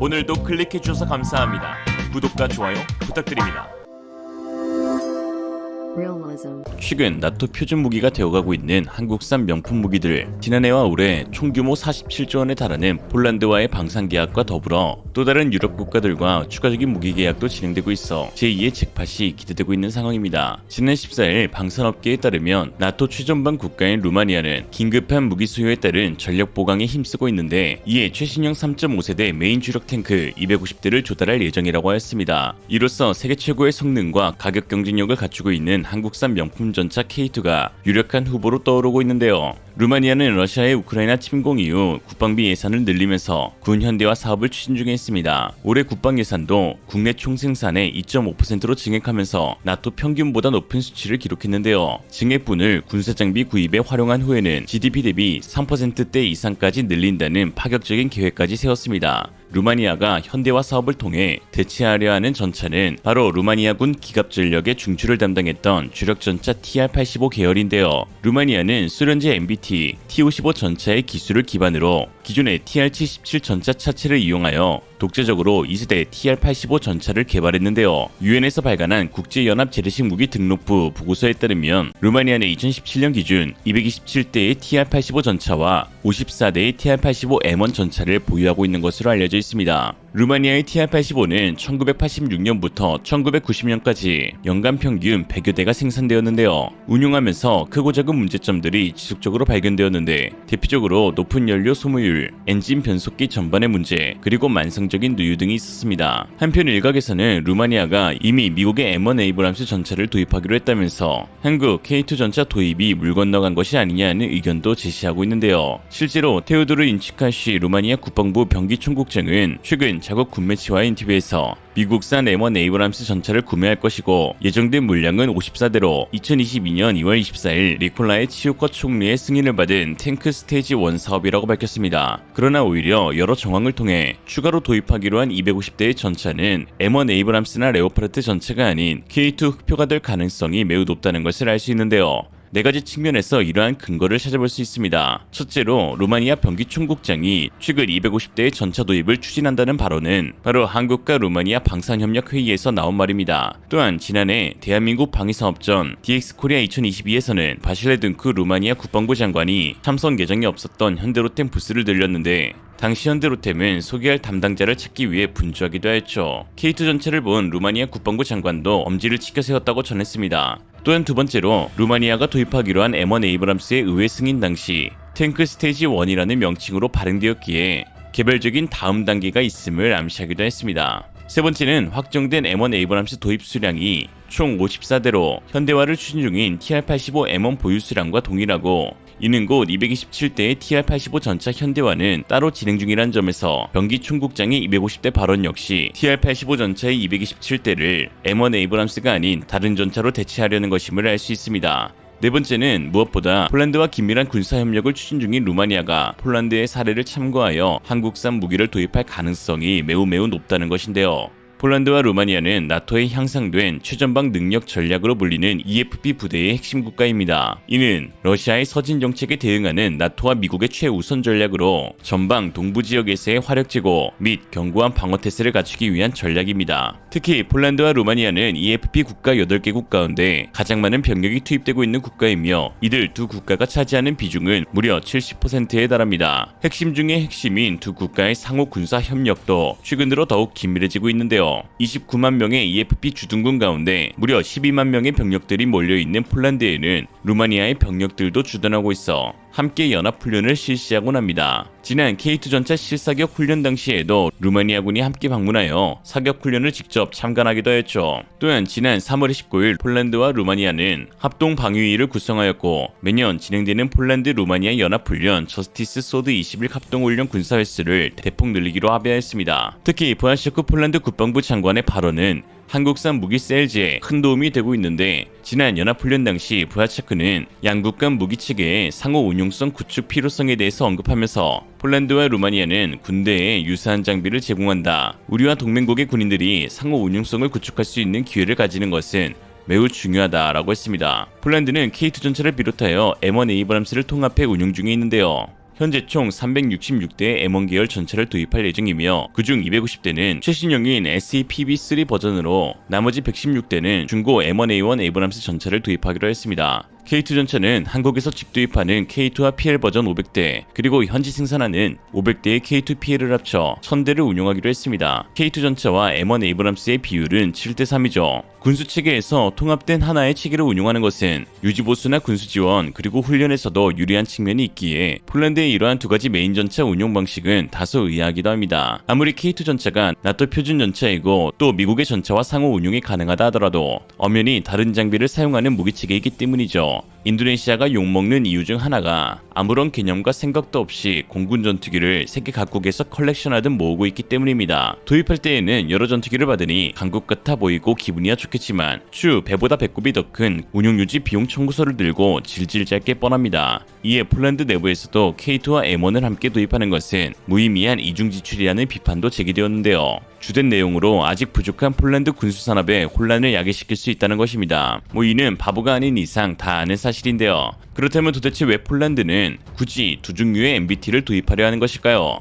오늘도 클릭해주셔서 감사합니다. 구독과 좋아요 부탁드립니다. 최근 나토 표준 무기가 되어가고 있는 한국산 명품 무기들, 지난해와 올해 총규모 47조 원에 달하는 폴란드와의 방산 계약과 더불어 또 다른 유럽 국가들과 추가적인 무기 계약도 진행되고 있어 제2의 잭팟이 기대되고 있는 상황입니다. 지난 14일 방산업계에 따르면 나토 최전방 국가인 루마니아는 긴급한 무기 수요에 따른 전력 보강에 힘쓰고 있는데, 이에 최신형 3.5세대 메인 주력 탱크 250대를 조달할 예정이라고 하였습니다. 이로써 세계 최고의 성능과 가격 경쟁력을 갖추고 있는 한국산 명품 전차 K2가 유력한 후보로 떠오르고 있는데요. 루마니아는 러시아의 우크라이나 침공 이후 국방비 예산을 늘리면서 군 현대화 사업을 추진 중에 있습니다. 올해 국방 예산도 국내 총생산의 2.5%로 증액하면서 나토 평균보다 높은 수치를 기록했는데요. 증액분을 군사장비 구입에 활용한 후에는 GDP 대비 3%대 이상까지 늘린다는 파격적인 계획까지 세웠습니다. 루마니아가 현대화 사업을 통해 대체하려 하는 전차는 바로 루마니아군 기갑전력의 중추를 담당했던 주력전차 TR-85 계열인데요. 루마니아는 소련제 MBT T-55 전차의 기술을 기반으로 기존의 TR-77 전차 차체를 이용하여 독자적으로 2세대 TR-85 전차를 개발했는데요. 유엔에서 발간한 국제연합 재래식 무기 등록부 보고서에 따르면 루마니아는 2017년 기준 227대의 TR-85 전차와 54대의 TR-85M1 전차를 보유하고 있는 것으로 알려져 있습니다. 루마니아의 TR-85는 1986년부터 1990년까지 연간 평균 100여 대가 생산되었는데요. 운용하면서 크고 작은 문제점들이 지속적으로 발견되었는데, 대표적으로 높은 연료 소모율, 엔진 변속기 전반의 문제, 그리고 만성적인 누유 등이 있었습니다. 한편 일각에서는 루마니아가 이미 미국의 M1 에이브람스 전차를 도입하기로 했다면서 한국 K2 전차 도입이 물 건너간 것이 아니냐는 의견도 제시하고 있는데요. 실제로 테오도르 인치카시 루마니아 국방부 병기총국장은 최근 자국 군매치와의 인터뷰에서 미국산 M1 에이브람스 전차를 구매할 것이고 예정된 물량은 54대로 2022년 2월 24일 니콜라이 치우커 총리의 승인을 받은 탱크 스테이지 1 사업이라고 밝혔습니다. 그러나 오히려 여러 정황을 통해 추가로 도입하기로 한 250대의 전차는 M1 에이브람스나 레오파르트 전차가 아닌 K2 흑표가 될 가능성이 매우 높다는 것을 알 수 있는데요. 네 가지 측면에서 이러한 근거를 찾아볼 수 있습니다. 첫째로 루마니아 병기총국장이 최근 250대의 전차 도입을 추진한다는 발언은 바로 한국과 루마니아 방산협력회의에서 나온 말입니다. 또한 지난해 대한민국 방위사업전 DX코리아 2022에서는 바실레든크 루마니아 국방부 장관이 참석 예정이 없었던 현대로템 부스를 들렸는데, 당시 현대로템은 소개할 담당자를 찾기 위해 분주하기도 했죠. K2 전차를 본 루마니아 국방부 장관도 엄지를 치켜 세웠다고 전했습니다. 또한 두 번째로 루마니아가 도입하기로 한 M1 에이브람스의 의회 승인 당시 탱크 스테이지 1이라는 명칭으로 발행되었기에 개별적인 다음 단계가 있음을 암시하기도 했습니다. 세 번째는 확정된 M1 에이브람스 도입 수량이 총 54대로 현대화를 추진 중인 TR-85M1 보유 수량과 동일하고, 이는 곧 227대의 TR-85 전차 현대화는 따로 진행 중이라는 점에서 병기총국장의 250대 발언 역시 TR-85 전차의 227대를 M1 에이브람스가 아닌 다른 전차로 대체하려는 것임을 알 수 있습니다. 네 번째는 무엇보다 폴란드와 긴밀한 군사협력을 추진 중인 루마니아가 폴란드의 사례를 참고하여 한국산 무기를 도입할 가능성이 매우 높다는 것인데요. 폴란드와 루마니아는 나토에 향상된 최전방 능력 전략으로 불리는 EFP 부대의 핵심 국가입니다. 이는 러시아의 서진 정책에 대응하는 나토와 미국의 최우선 전략으로 전방 동부 지역에서의 화력 제고 및 견고한 방어 태세를 갖추기 위한 전략입니다. 특히 폴란드와 루마니아는 EFP 국가 8개국 가운데 가장 많은 병력이 투입되고 있는 국가이며, 이들 두 국가가 차지하는 비중은 무려 70%에 달합니다. 핵심 중의 핵심인 두 국가의 상호 군사 협력도 최근 들어 더욱 긴밀해지고 있는데요. 29만 명의 EFP 주둔군 가운데 무려 12만 명의 병력들이 몰려있는 폴란드에는 루마니아의 병력들도 주둔하고 있어 함께 연합훈련을 실시하곤 합니다. 지난 K2 전차 실사격 훈련 당시에도 루마니아군이 함께 방문하여 사격훈련을 직접 참관하기도 했죠. 또한 지난 3월 19일 폴란드와 루마니아는 합동방위위를 구성하였고, 매년 진행되는 폴란드 루마니아 연합훈련 저스티스 소드 21 합동훈련 군사횟수를 대폭 늘리기로 합의하였습니다. 특히 부하셰크 폴란드 국방부 장관의 발언은 한국산 무기 세일즈에 큰 도움이 되고 있는데, 지난 연합훈련 당시 부하체크는 양국 간 무기 체계의 상호 운용성 구축 필요성에 대해서 언급하면서 폴란드와 루마니아는 군대에 유사한 장비를 제공한다, 우리와 동맹국의 군인들이 상호 운용성을 구축할 수 있는 기회를 가지는 것은 매우 중요하다라고 했습니다. 폴란드는 K2 전차를 비롯하여 M1 에이브람스를 통합해 운용 중에 있는데요. 현재 총 366대의 M1 계열 전차를 도입할 예정이며 그중 250대는 최신형인 SEPB3 버전으로 나머지 116대는 중고 M1A1 에이브람스 전차를 도입하기로 했습니다. K2 전차는 한국에서 직도입하는 K2와 PL 버전 500대 그리고 현지 생산하는 500대의 K2 PL을 합쳐 1000대를 운용하기로 했습니다. K2 전차와 M1 에이브람스의 비율은 7대3이죠. 군수 체계에서 통합된 하나의 체계를 운용하는 것은 유지보수나 군수지원 그리고 훈련에서도 유리한 측면이 있기에 폴란드의 이러한 두 가지 메인 전차 운용 방식은 다소 의아하기도 합니다. 아무리 K2 전차가 나토 표준 전차이고 또 미국의 전차와 상호 운용이 가능하다 하더라도 엄연히 다른 장비를 사용하는 무기체계이기 때문이죠. 인도네시아가 욕먹는 이유 중 하나가 아무런 개념과 생각도 없이 공군 전투기를 세계 각국에서 컬렉션하듯 모으고 있기 때문입니다. 도입할 때에는 여러 전투기를 받으니 강국 같아 보이고 기분이야 좋겠지만 추 배보다 배꼽이 더 큰 운용유지 비용 청구서를 들고 질질 짤게 뻔합니다. 이에 폴란드 내부에서도 K2와 M1을 함께 도입하는 것은 무의미한 이중 지출이라는 비판도 제기되었는데요. 주된 내용으로 아직 부족한 폴란드 군수산업에 혼란을 야기시킬 수 있다는 것입니다. 이는 바보가 아닌 이상 다 아는 사실인데요. 그렇다면 도대체 왜 폴란드는 굳이 두 종류의 MBT를 도입하려 하는 것일까요?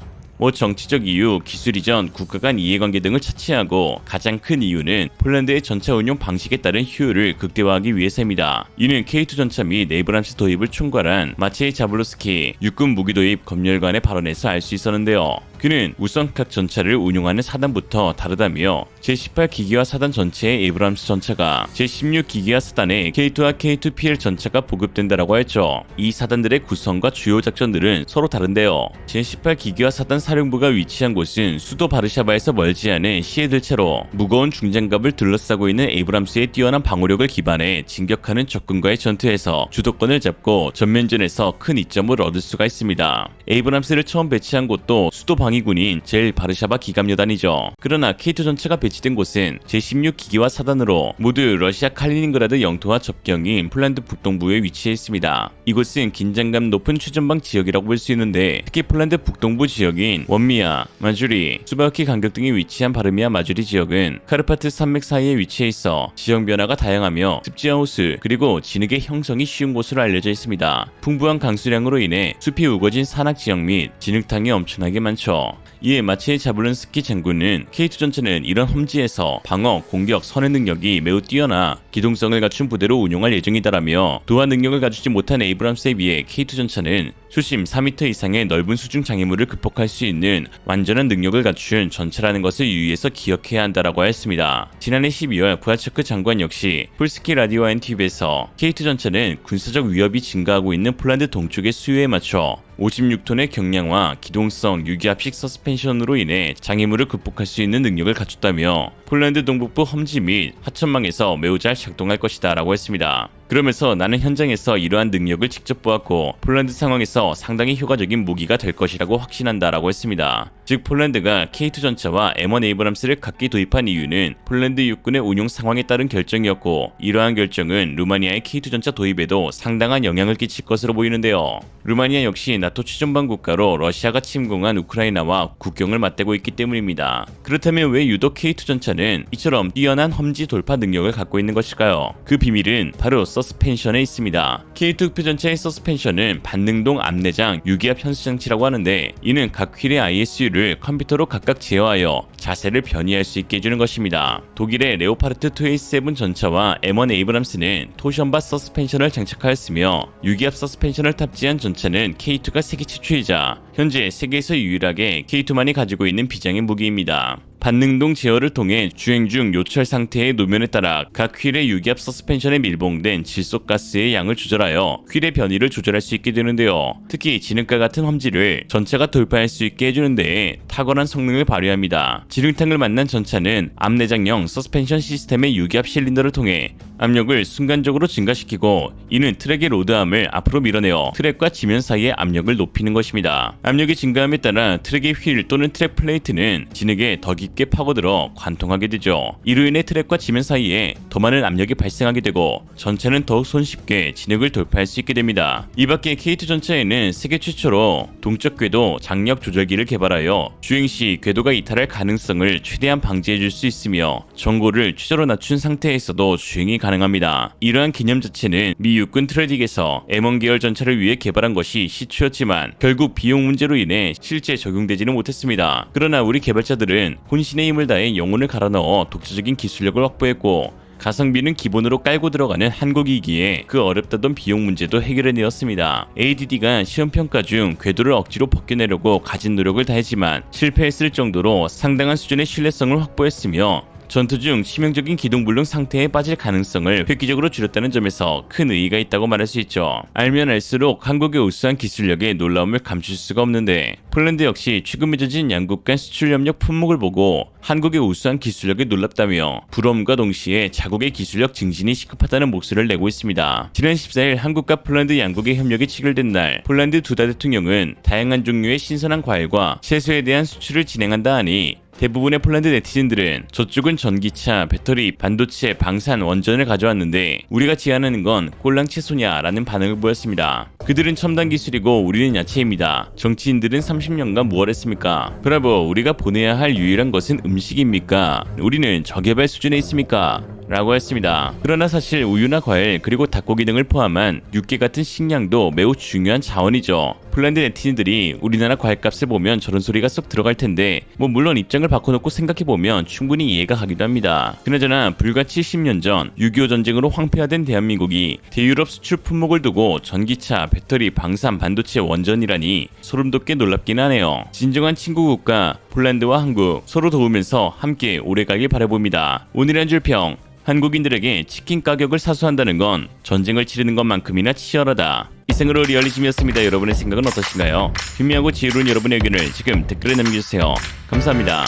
정치적 이유, 기술 이전, 국가 간 이해관계 등을 차치하고 가장 큰 이유는 폴란드의 전차 운용 방식에 따른 효율을 극대화하기 위해서입니다. 이는 K2 전차 및 에이브람스 도입을 총괄한 마체이 자블로스키 육군 무기 도입 검열관의 발언에서 알 수 있었는데요. 그는 우선 각 전차를 운용하는 사단부터 다르다며 제18 기계화 사단 전체의 에이브람스 전차가 제16 기계화 사단의 K2와 K2PL 전차가 보급된다라고 했죠. 이 사단들의 구성과 주요 작전들은 서로 다른데요. 제18 기계화 사단 사령부가 위치한 곳은 수도 바르샤바에서 멀지 않은 시에들체로 무거운 중장갑을 둘러싸고 있는 에이브람스의 뛰어난 방어력을 기반해 진격하는 적군과의 전투에서 주도권을 잡고 전면전에서 큰 이점을 얻을 수가 있습니다. 에이브람스를 처음 배치한 곳도 수도 방위군인 젤 바르샤바 기갑여단이죠. 그러나 K2 전차가 배치된 곳은 제16 기계화 사단으로 모두 러시아 칼리닝그라드 영토와 접경인 폴란드 북동부에 위치해 있습니다. 이곳은 긴장감 높은 최전방 지역이라고 볼 수 있는데 특히 폴란드 북동부 지역인 원미아, 마주리, 수바키 간격 등이 위치한 바르미아 마주리 지역은 카르파트 산맥 사이에 위치해 있어 지형 변화가 다양하며 습지와 호수 그리고 진흙의 형성이 쉬운 곳으로 알려져 있습니다. 풍부한 강수량으로 인해 숲이 우거진 산악 지역 및 진흙탕이 엄청나게 많죠. 이에 마체이 자블론스키 장군은 K2 전차는 이런 험지에서 방어, 공격, 선회 능력이 매우 뛰어나 기동성을 갖춘 부대로 운용할 예정이다라며 도하 능력을 갖추지 못한 에이브람스에 비해 K2 전차는 수심 4m 이상의 넓은 수중 장애물을 극복할 수 있는 완전한 능력을 갖춘 전차라는 것을 유의해서 기억해야 한다라고 했습니다. 지난해 12월 부하체크 장관 역시 폴스키 라디오 NTV에서 K2 전차는 군사적 위협이 증가하고 있는 폴란드 동쪽의 수요에 맞춰 56톤의 경량화, 기동성, 유기압식 서스펜션으로 인해 장애물을 극복할 수 있는 능력을 갖췄다며 폴란드 동북부 험지 및 하천망에서 매우 잘 작동할 것이다 라고 했습니다. 그러면서 나는 현장에서 이러한 능력을 직접 보았고 폴란드 상황에서 상당히 효과적인 무기가 될 것이라고 확신한다 라고 했습니다. 즉 폴란드가 K2 전차와 M1 에이브람스를 각기 도입한 이유는 폴란드 육군의 운용 상황에 따른 결정이었고 이러한 결정은 루마니아의 K2 전차 도입에도 상당한 영향을 끼칠 것으로 보이는데요. 루마니아 역시 나토 최전방 국가로 러시아가 침공한 우크라이나와 국경을 맞대고 있기 때문입니다. 그렇다면 왜 유독 K2 전차는 이처럼 뛰어난 험지 돌파 능력을 갖고 있는 것일까요? 그 비밀은 바로 서스펜션에 있습니다. K2 표전차의 서스펜션은 반능동 앞내장 유기압 현수장치라고 하는데 이는 각 휠의 ISU를 컴퓨터로 각각 제어하여 자세를 변이할 수 있게 해주는 것입니다. 독일의 레오파르트 2A7 전차와 M1 에이브람스는 토션바 서스펜션을 장착하였으며 유기압 서스펜션을 탑재한 전차는 K2가 세계 최초이자 현재 세계에서 유일하게 K2만이 가지고 있는 비장의 무기입니다. 반능동 제어를 통해 주행 중 요철 상태의 노면에 따라 각 휠의 유기압 서스펜션에 밀봉된 질소가스의 양을 조절하여 휠의 변이를 조절할 수 있게 되는데요. 특히 진흙과 같은 험지를 전차가 돌파할 수 있게 해주는 데에 탁월한 성능을 발휘합니다. 진흙탕을 만난 전차는 앞내장형 서스펜션 시스템의 유기압 실린더를 통해 압력을 순간적으로 증가시키고 이는 트랙의 로드암을 앞으로 밀어내어 트랙과 지면 사이의 압력을 높이는 것입니다. 압력이 증가함에 따라 트랙의 휠 또는 트랙 플레이트는 진흙에 더 깊게 깊게 파고들어 관통하게 되죠. 이로 인해 트랙과 지면 사이에 더 많은 압력이 발생하게 되고 전차는 더욱 손쉽게 진흙을 돌파할 수 있게 됩니다. 이 밖에 K2 전차에는 세계 최초로 동적 궤도 장력 조절기를 개발하여 주행 시 궤도가 이탈할 가능성을 최대한 방지해 줄 수 있으며 전고를 최저로 낮춘 상태에서도 주행이 가능합니다. 이러한 개념 자체는 미 육군 트레딕에서 M1 계열 전차를 위해 개발한 것이 시초였지만 결국 비용 문제로 인해 실제 적용되지는 못했습니다. 그러나 우리 개발자들은 혼신의 힘을 다해 영혼을 갈아 넣어 독자적인 기술력을 확보했고 가성비는 기본으로 깔고 들어가는 한국이기에 그 어렵다던 비용 문제도 해결해내었습니다. ADD가 시험평가 중 궤도를 억지로 벗겨내려고 가진 노력을 다했지만 실패했을 정도로 상당한 수준의 신뢰성을 확보했으며 전투 중 치명적인 기동불능 상태에 빠질 가능성을 획기적으로 줄였다는 점에서 큰 의의가 있다고 말할 수 있죠. 알면 알수록 한국의 우수한 기술력에 놀라움을 감출 수가 없는데 폴란드 역시 최근 맺어진 양국 간 수출 협력 품목을 보고 한국의 우수한 기술력에 놀랍다며 부러움과 동시에 자국의 기술력 증진이 시급하다는 목소리를 내고 있습니다. 지난 14일 한국과 폴란드 양국의 협력이 체결된 날 폴란드 두다 대통령은 다양한 종류의 신선한 과일과 채소에 대한 수출을 진행한다 하니 대부분의 폴란드 네티즌들은 저쪽은 전기차, 배터리, 반도체, 방산, 원전을 가져왔는데 우리가 제안하는 건 꼴랑 채소냐 라는 반응을 보였습니다. 그들은 첨단 기술이고 우리는 야채입니다. 정치인들은 30년간 무엇 했습니까? 브라보, 우리가 보내야 할 유일한 것은 음식입니까? 우리는 저개발 수준에 있습니까? 라고 했습니다. 그러나 사실 우유나 과일 그리고 닭고기 등을 포함한 육개 같은 식량도 매우 중요한 자원이죠. 폴란드 네티즌들이 우리나라 과일값을 보면 저런 소리가 쏙 들어갈 텐데 물론 입장을 바꿔놓고 생각해보면 충분히 이해가 가기도 합니다. 그나저나 불과 70년 전 6.25 전쟁으로 황폐화된 대한민국이 대유럽 수출 품목을 두고 전기차, 배터리, 방산, 반도체, 원전이라니 소름돋게 놀랍긴 하네요. 진정한 친구 국가 폴란드와 한국 서로 도우면서 함께 오래가길 바라봅니다. 오늘의 한 줄 평, 한국인들에게 치킨 가격을 사수한다는 건 전쟁을 치르는 것만큼이나 치열하다. 이상으로 리얼리즘이었습니다. 여러분의 생각은 어떠신가요? 현명하고 지혜로운 여러분의 의견을 지금 댓글에 남겨주세요. 감사합니다.